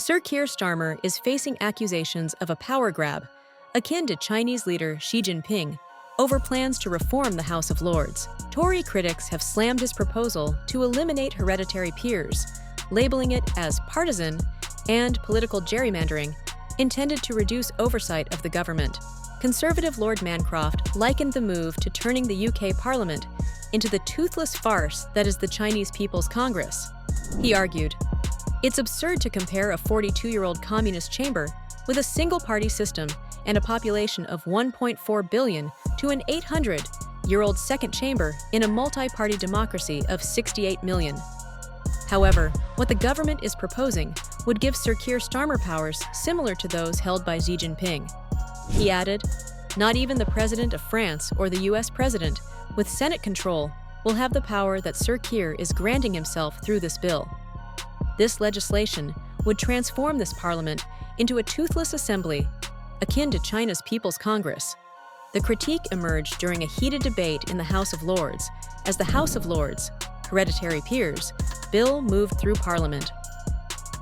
Sir Keir Starmer is facing accusations of a power grab, akin to Chinese leader Xi Jinping, over plans to reform the House of Lords. Tory critics have slammed his proposal to eliminate hereditary peers, labeling it as partisan and political gerrymandering, intended to reduce oversight of the government. Conservative Lord Mancroft likened the move to turning the UK Parliament into the toothless farce that is the Chinese People's Congress. He argued, "It's absurd to compare a 42-year-old communist chamber with a single-party system and a population of 1.4 billion to an 800-year-old second chamber in a multi-party democracy of 68 million. However, what the government is proposing would give Sir Keir Starmer powers similar to those held by Xi Jinping." He added, "Not even the President of France or the US President, with Senate control, will have the power that Sir Keir is granting himself through this bill. This legislation would transform this parliament into a toothless assembly, akin to China's People's Congress." The critique emerged during a heated debate in the House of Lords, as the House of Lords, hereditary peers, bill moved through Parliament.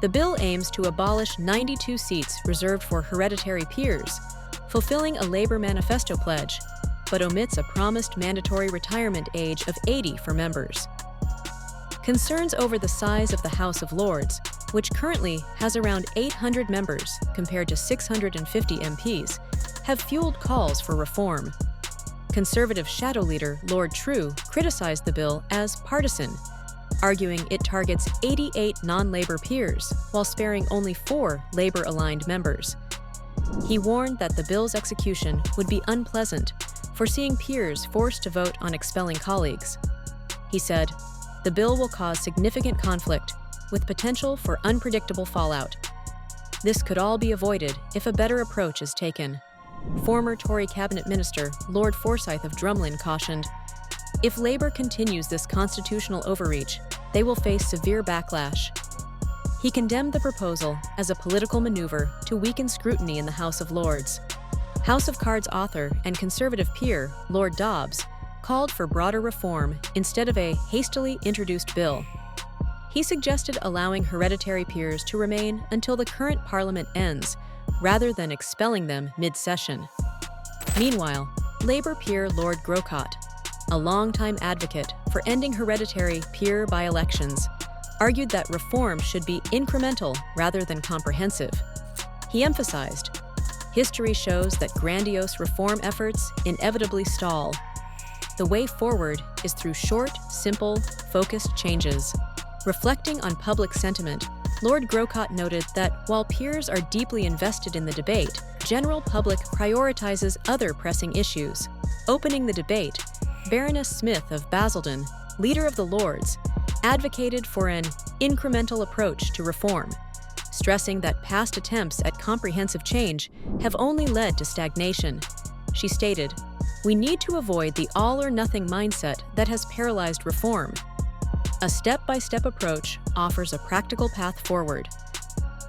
The bill aims to abolish 92 seats reserved for hereditary peers, fulfilling a Labour manifesto pledge, but omits a promised mandatory retirement age of 80 for members. Concerns over the size of the House of Lords, which currently has around 800 members compared to 650 MPs, have fueled calls for reform. Conservative shadow leader Lord True criticized the bill as partisan, arguing it targets 88 non-Labour peers while sparing only 4 Labour-aligned members. He warned that the bill's execution would be unpleasant, foreseeing peers forced to vote on expelling colleagues. He said, "The bill will cause significant conflict, with potential for unpredictable fallout. This could all be avoided if a better approach is taken." Former Tory cabinet minister Lord Forsyth of Drumlin cautioned, "If Labour continues this constitutional overreach, they will face severe backlash." He condemned the proposal as a political maneuver to weaken scrutiny in the House of Lords. House of Cards author and Conservative peer Lord Dobbs called for broader reform instead of a hastily introduced bill. He suggested allowing hereditary peers to remain until the current Parliament ends, rather than expelling them mid-session. Meanwhile, Labour peer Lord Grocott, a longtime advocate for ending hereditary peer by-elections, argued that reform should be incremental rather than comprehensive. He emphasized, "History shows that grandiose reform efforts inevitably stall. The way forward is through short, simple, focused changes." Reflecting on public sentiment, Lord Grocott noted that while peers are deeply invested in the debate, general public prioritizes other pressing issues. Opening the debate, Baroness Smith of Basildon, leader of the Lords, advocated for an incremental approach to reform, stressing that past attempts at comprehensive change have only led to stagnation. She stated, "We need to avoid the all-or-nothing mindset that has paralyzed reform. A step-by-step approach offers a practical path forward,